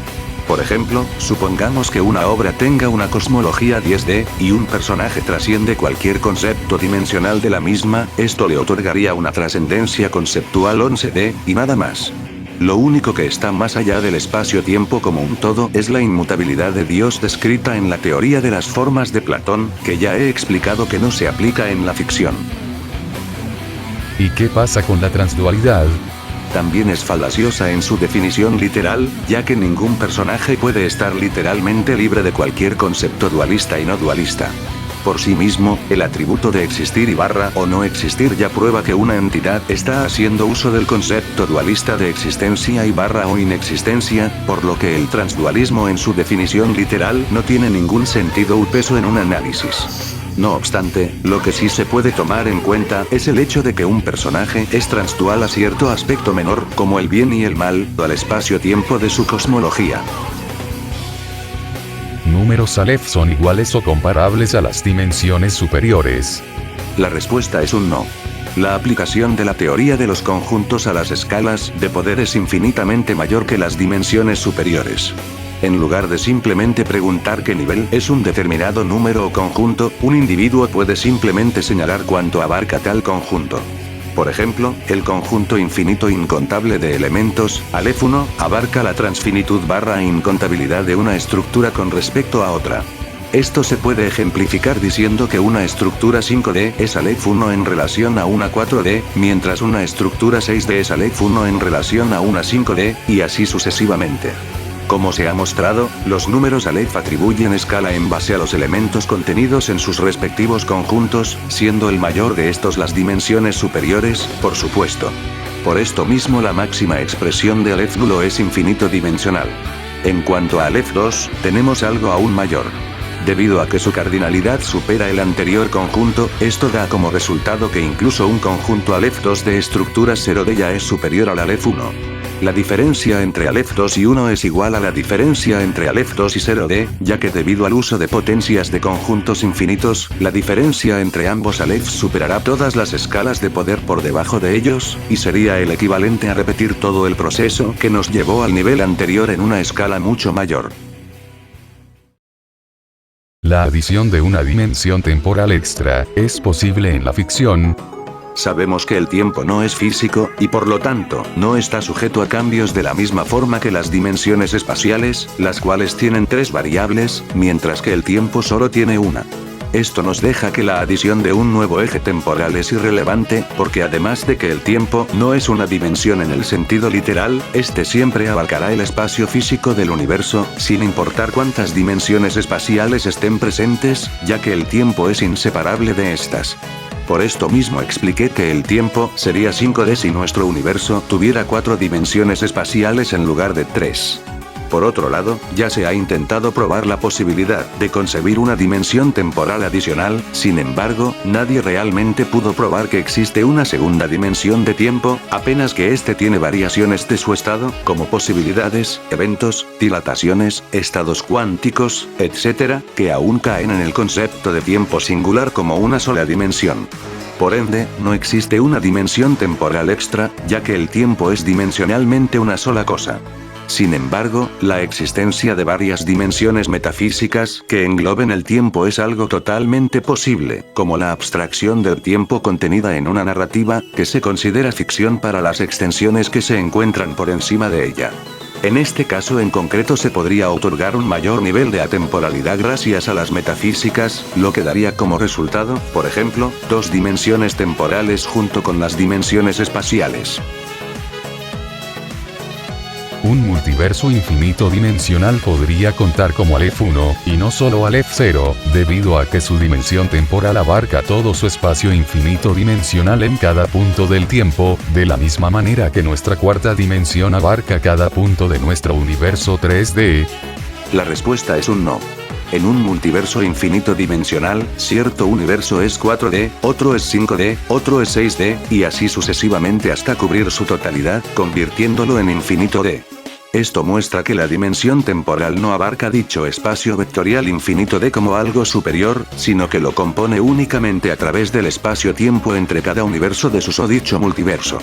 Por ejemplo, supongamos que una obra tenga una cosmología 10D, y un personaje trasciende cualquier concepto dimensional de la misma, esto le otorgaría una trascendencia conceptual 11D, y nada más. Lo único que está más allá del espacio-tiempo como un todo es la inmutabilidad de Dios descrita en la teoría de las formas de Platón, que ya he explicado que no se aplica en la ficción. ¿Y qué pasa con la transdualidad? También es falaciosa en su definición literal, ya que ningún personaje puede estar literalmente libre de cualquier concepto dualista y no dualista. Por sí mismo, el atributo de existir y barra o no existir ya prueba que una entidad está haciendo uso del concepto dualista de existencia y barra o inexistencia, por lo que el transdualismo en su definición literal no tiene ningún sentido u peso en un análisis. No obstante, lo que sí se puede tomar en cuenta es el hecho de que un personaje es transdual a cierto aspecto menor, como el bien y el mal, o al espacio-tiempo de su cosmología. ¿Números Aleph son iguales o comparables a las dimensiones superiores? La respuesta es un no. La aplicación de la teoría de los conjuntos a las escalas de poder es infinitamente mayor que las dimensiones superiores. En lugar de simplemente preguntar qué nivel es un determinado número o conjunto, un individuo puede simplemente señalar cuánto abarca tal conjunto. Por ejemplo, el conjunto infinito incontable de elementos, Aleph 1, abarca la transfinitud barra incontabilidad de una estructura con respecto a otra. Esto se puede ejemplificar diciendo que una estructura 5D es Aleph 1 en relación a una 4D, mientras una estructura 6D es Aleph 1 en relación a una 5D, y así sucesivamente. Como se ha mostrado, los números Aleph atribuyen escala en base a los elementos contenidos en sus respectivos conjuntos, siendo el mayor de estos las dimensiones superiores, por supuesto. Por esto mismo la máxima expresión de Aleph nulo es infinito dimensional. En cuanto a Aleph 2, tenemos algo aún mayor. Debido a que su cardinalidad supera el anterior conjunto, esto da como resultado que incluso un conjunto Aleph 2 de estructuras 0D ya es superior al Aleph 1. La diferencia entre Aleph 2 y 1 es igual a la diferencia entre Aleph 2 y 0D, ya que debido al uso de potencias de conjuntos infinitos, la diferencia entre ambos Alephs superará todas las escalas de poder por debajo de ellos, y sería el equivalente a repetir todo el proceso que nos llevó al nivel anterior en una escala mucho mayor. La adición de una dimensión temporal extra es posible en la ficción. Sabemos que el tiempo no es físico, y por lo tanto, no está sujeto a cambios de la misma forma que las dimensiones espaciales, las cuales tienen 3 variables, mientras que el tiempo solo tiene una. Esto nos deja que la adición de un nuevo eje temporal es irrelevante, porque además de que el tiempo no es una dimensión en el sentido literal, este siempre abarcará el espacio físico del universo, sin importar cuántas dimensiones espaciales estén presentes, ya que el tiempo es inseparable de estas. Por esto mismo expliqué que el tiempo sería 5D si nuestro universo tuviera 4 dimensiones espaciales en lugar de 3. Por otro lado, ya se ha intentado probar la posibilidad de concebir una dimensión temporal adicional, sin embargo, nadie realmente pudo probar que existe una segunda dimensión de tiempo, apenas que éste tiene variaciones de su estado, como posibilidades, eventos, dilataciones, estados cuánticos, etc., que aún caen en el concepto de tiempo singular como una sola dimensión. Por ende, no existe una dimensión temporal extra, ya que el tiempo es dimensionalmente una sola cosa. Sin embargo, la existencia de varias dimensiones metafísicas que engloben el tiempo es algo totalmente posible, como la abstracción del tiempo contenida en una narrativa, que se considera ficción para las extensiones que se encuentran por encima de ella. En este caso en concreto se podría otorgar un mayor nivel de atemporalidad gracias a las metafísicas, lo que daría como resultado, por ejemplo, 2 dimensiones temporales junto con las dimensiones espaciales. Un multiverso infinito dimensional podría contar como Aleph 1, y no solo Aleph 0, debido a que su dimensión temporal abarca todo su espacio infinito dimensional en cada punto del tiempo, de la misma manera que nuestra cuarta dimensión abarca cada punto de nuestro universo 3D. La respuesta es un no. En un multiverso infinito dimensional, cierto universo es 4D, otro es 5D, otro es 6D, y así sucesivamente hasta cubrir su totalidad, convirtiéndolo en infinito D. Esto muestra que la dimensión temporal no abarca dicho espacio vectorial infinito D como algo superior, sino que lo compone únicamente a través del espacio-tiempo entre cada universo de susodicho multiverso.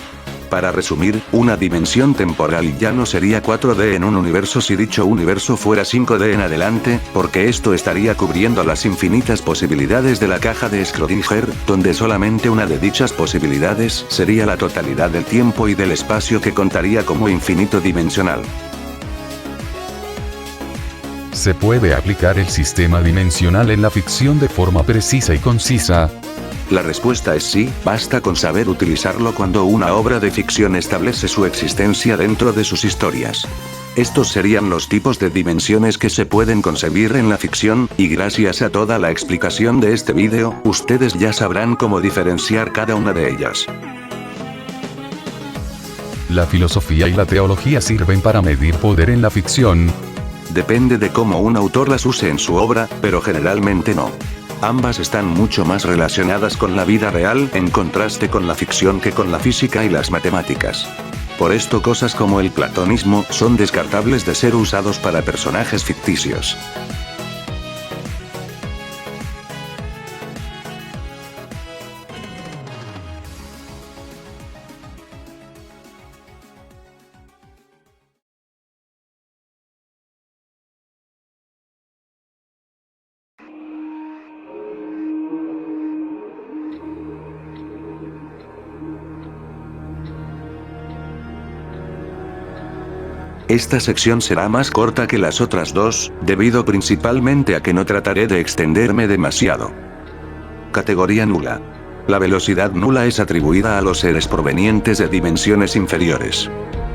Para resumir, una dimensión temporal ya no sería 4D en un universo si dicho universo fuera 5D en adelante, porque esto estaría cubriendo las infinitas posibilidades de la caja de Schrödinger, donde solamente una de dichas posibilidades sería la totalidad del tiempo y del espacio que contaría como infinito dimensional. ¿Se puede aplicar el sistema dimensional en la ficción de forma precisa y concisa? La respuesta es sí, basta con saber utilizarlo cuando una obra de ficción establece su existencia dentro de sus historias. Estos serían los tipos de dimensiones que se pueden concebir en la ficción, y gracias a toda la explicación de este vídeo, ustedes ya sabrán cómo diferenciar cada una de ellas. ¿La filosofía y la teología sirven para medir poder en la ficción? Depende de cómo un autor las use en su obra, pero generalmente no. Ambas están mucho más relacionadas con la vida real, en contraste con la ficción que con la física y las matemáticas. Por esto cosas como el platonismo son descartables de ser usados para personajes ficticios. Esta sección será más corta que las otras dos, debido principalmente a que no trataré de extenderme demasiado. Categoría nula. La velocidad nula es atribuida a los seres provenientes de dimensiones inferiores.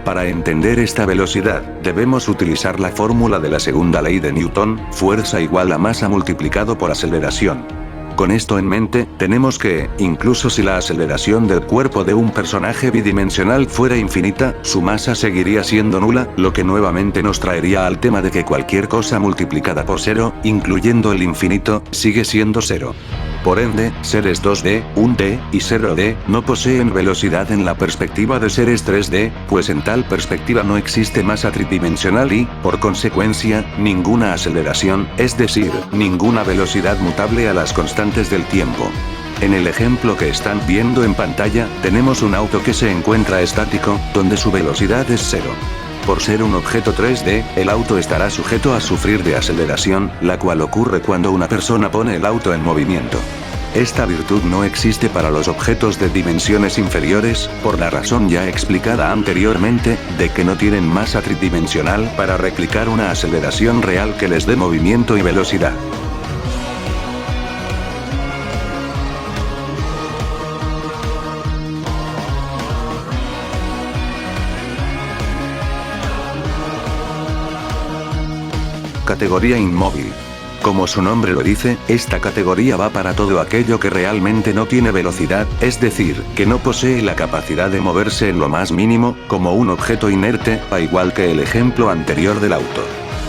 Para entender esta velocidad, debemos utilizar la fórmula de la segunda ley de Newton, fuerza igual a masa multiplicado por aceleración. Con esto en mente, tenemos que, incluso si la aceleración del cuerpo de un personaje bidimensional fuera infinita, su masa seguiría siendo nula, lo que nuevamente nos traería al tema de que cualquier cosa multiplicada por cero, incluyendo el infinito, sigue siendo cero. Por ende, seres 2D, 1D y 0D no poseen velocidad en la perspectiva de seres 3D, pues en tal perspectiva no existe masa tridimensional y, por consecuencia, ninguna aceleración, es decir, ninguna velocidad mutable a las constantes del tiempo. En el ejemplo que están viendo en pantalla, tenemos un auto que se encuentra estático, donde su velocidad es cero. Por ser un objeto 3D, el auto estará sujeto a sufrir de aceleración, la cual ocurre cuando una persona pone el auto en movimiento. Esta virtud no existe para los objetos de dimensiones inferiores, por la razón ya explicada anteriormente, de que no tienen masa tridimensional para replicar una aceleración real que les dé movimiento y velocidad. Categoría inmóvil. Como su nombre lo dice, esta categoría va para todo aquello que realmente no tiene velocidad, es decir, que no posee la capacidad de moverse en lo más mínimo, como un objeto inerte, a igual que el ejemplo anterior del auto.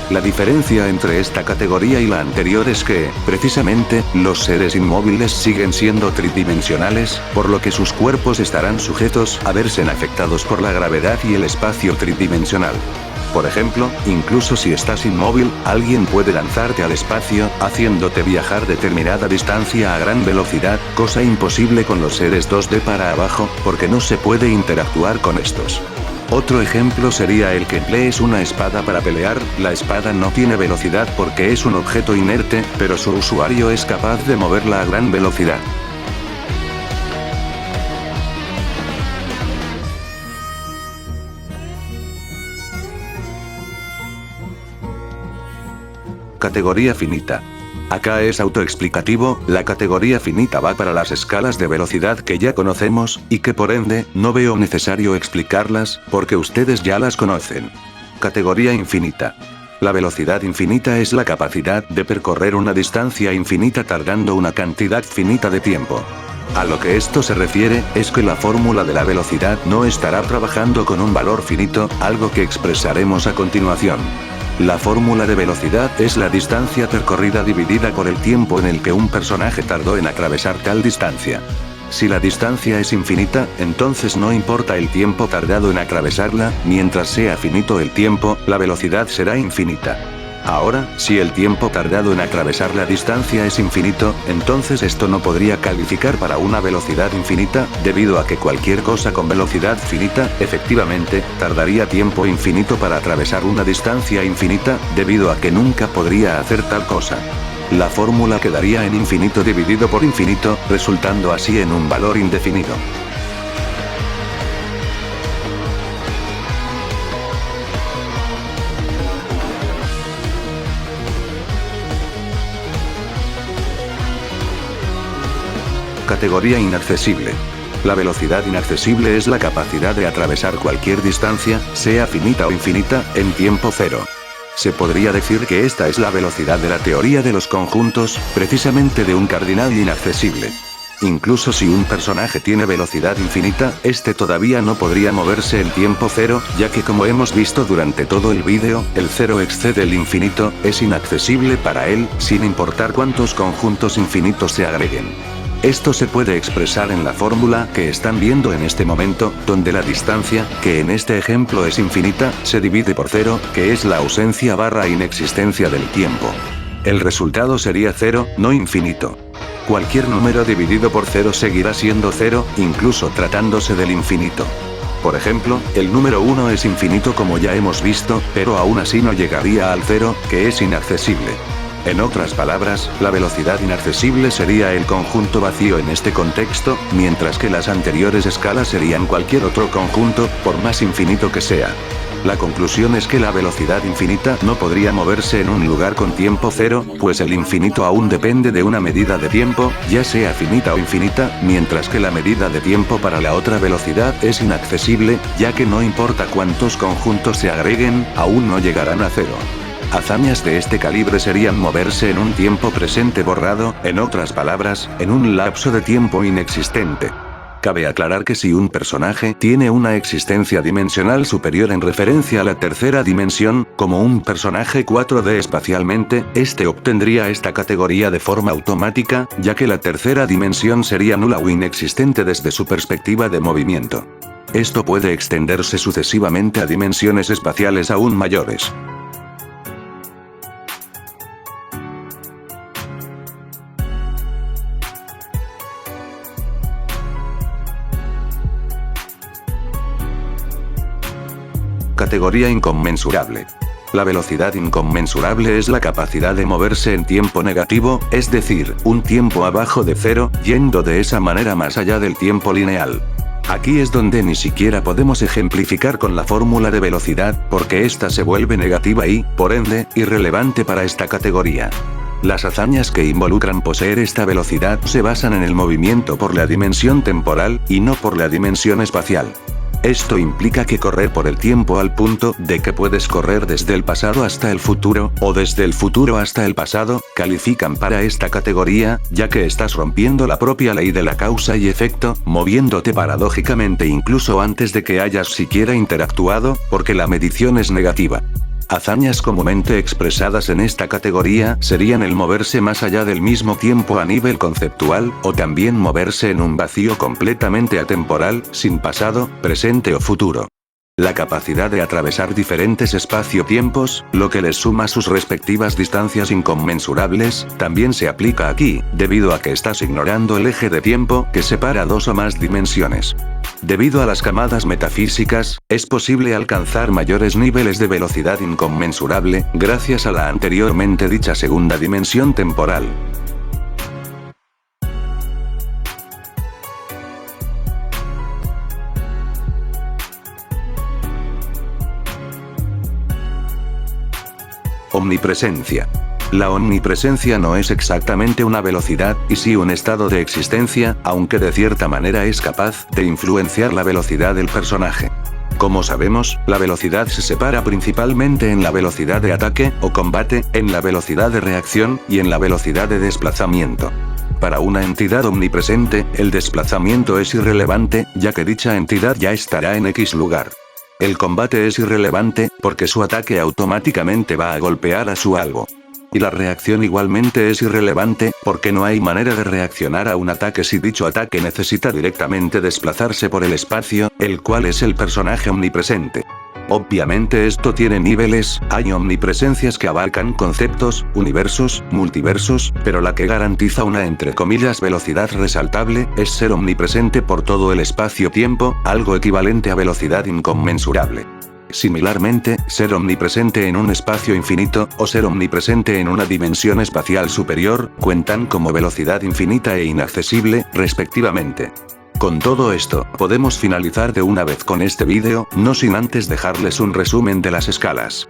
La diferencia entre esta categoría y la anterior es que, precisamente, los seres inmóviles siguen siendo tridimensionales, por lo que sus cuerpos estarán sujetos a verse afectados por la gravedad y el espacio tridimensional. Por ejemplo, incluso si estás inmóvil, alguien puede lanzarte al espacio, haciéndote viajar determinada distancia a gran velocidad, cosa imposible con los seres 2D para abajo, porque no se puede interactuar con estos. Otro ejemplo sería el que emplees una espada para pelear, la espada no tiene velocidad porque es un objeto inerte, pero su usuario es capaz de moverla a gran velocidad. Categoría finita. Acá es autoexplicativo, la categoría finita va para las escalas de velocidad que ya conocemos, y que por ende, no veo necesario explicarlas, porque ustedes ya las conocen. Categoría infinita. La velocidad infinita es la capacidad de percorrer una distancia infinita tardando una cantidad finita de tiempo. A lo que esto se refiere, es que la fórmula de la velocidad no estará trabajando con un valor finito, algo que expresaremos a continuación. La fórmula de velocidad es la distancia percorrida dividida por el tiempo en el que un personaje tardó en atravesar tal distancia. Si la distancia es infinita, entonces no importa el tiempo tardado en atravesarla, mientras sea finito el tiempo, la velocidad será infinita. Ahora, si el tiempo tardado en atravesar la distancia es infinito, entonces esto no podría calificar para una velocidad infinita, debido a que cualquier cosa con velocidad finita, efectivamente, tardaría tiempo infinito para atravesar una distancia infinita, debido a que nunca podría hacer tal cosa. La fórmula quedaría en infinito dividido por infinito, resultando así en un valor indefinido. Categoría inaccesible. La velocidad inaccesible es la capacidad de atravesar cualquier distancia, sea finita o infinita, en tiempo cero. Se podría decir que esta es la velocidad de la teoría de los conjuntos, precisamente de un cardinal inaccesible. Incluso si un personaje tiene velocidad infinita, este todavía no podría moverse en tiempo cero, ya que como hemos visto durante todo el vídeo, el cero excede el infinito, es inaccesible para él, sin importar cuántos conjuntos infinitos se agreguen. Esto se puede expresar en la fórmula que están viendo en este momento, donde la distancia, que en este ejemplo es infinita, se divide por cero, que es la ausencia barra inexistencia del tiempo. El resultado sería cero, no infinito. Cualquier número dividido por cero seguirá siendo cero, incluso tratándose del infinito. Por ejemplo, el número 1 es infinito como ya hemos visto, pero aún así no llegaría al cero, que es inaccesible. En otras palabras, la velocidad inaccesible sería el conjunto vacío en este contexto, mientras que las anteriores escalas serían cualquier otro conjunto, por más infinito que sea. La conclusión es que la velocidad infinita no podría moverse en un lugar con tiempo cero, pues el infinito aún depende de una medida de tiempo, ya sea finita o infinita, mientras que la medida de tiempo para la otra velocidad es inaccesible, ya que no importa cuántos conjuntos se agreguen, aún no llegarán a cero. Hazañas de este calibre serían moverse en un tiempo presente borrado, en otras palabras, en un lapso de tiempo inexistente. Cabe aclarar que si un personaje tiene una existencia dimensional superior en referencia a la tercera dimensión, como un personaje 4D espacialmente, este obtendría esta categoría de forma automática, ya que la tercera dimensión sería nula o inexistente desde su perspectiva de movimiento. Esto puede extenderse sucesivamente a dimensiones espaciales aún mayores. Categoría inconmensurable. La velocidad inconmensurable es la capacidad de moverse en tiempo negativo, es decir, un tiempo abajo de cero, yendo de esa manera más allá del tiempo lineal. Aquí es donde ni siquiera podemos ejemplificar con la fórmula de velocidad, porque esta se vuelve negativa y, por ende, irrelevante para esta categoría. Las hazañas que involucran poseer esta velocidad se basan en el movimiento por la dimensión temporal, y no por la dimensión espacial. Esto implica que correr por el tiempo al punto de que puedes correr desde el pasado hasta el futuro, o desde el futuro hasta el pasado, califican para esta categoría, ya que estás rompiendo la propia ley de la causa y efecto, moviéndote paradójicamente incluso antes de que hayas siquiera interactuado, porque la medición es negativa. Hazañas comúnmente expresadas en esta categoría serían el moverse más allá del mismo tiempo a nivel conceptual, o también moverse en un vacío completamente atemporal, sin pasado, presente o futuro. La capacidad de atravesar diferentes espacio-tiempos, lo que les suma sus respectivas distancias inconmensurables, también se aplica aquí, debido a que estás ignorando el eje de tiempo que separa dos o más dimensiones. Debido a las camadas metafísicas, es posible alcanzar mayores niveles de velocidad inconmensurable, gracias a la anteriormente dicha segunda dimensión temporal. Omnipresencia. La omnipresencia no es exactamente una velocidad, y sí un estado de existencia, aunque de cierta manera es capaz de influenciar la velocidad del personaje. Como sabemos, la velocidad se separa principalmente en la velocidad de ataque o combate, en la velocidad de reacción, y en la velocidad de desplazamiento. Para una entidad omnipresente, el desplazamiento es irrelevante, ya que dicha entidad ya estará en X lugar. El combate es irrelevante, porque su ataque automáticamente va a golpear a su algo. Y la reacción igualmente es irrelevante, porque no hay manera de reaccionar a un ataque si dicho ataque necesita directamente desplazarse por el espacio, el cual es el personaje omnipresente. Obviamente esto tiene niveles, hay omnipresencias que abarcan conceptos, universos, multiversos, pero la que garantiza una entre comillas velocidad resaltable, es ser omnipresente por todo el espacio-tiempo, algo equivalente a velocidad inconmensurable. Similarmente, ser omnipresente en un espacio infinito, o ser omnipresente en una dimensión espacial superior, cuentan como velocidad infinita e inaccesible, respectivamente. Con todo esto, podemos finalizar de una vez con este vídeo, no sin antes dejarles un resumen de las escalas.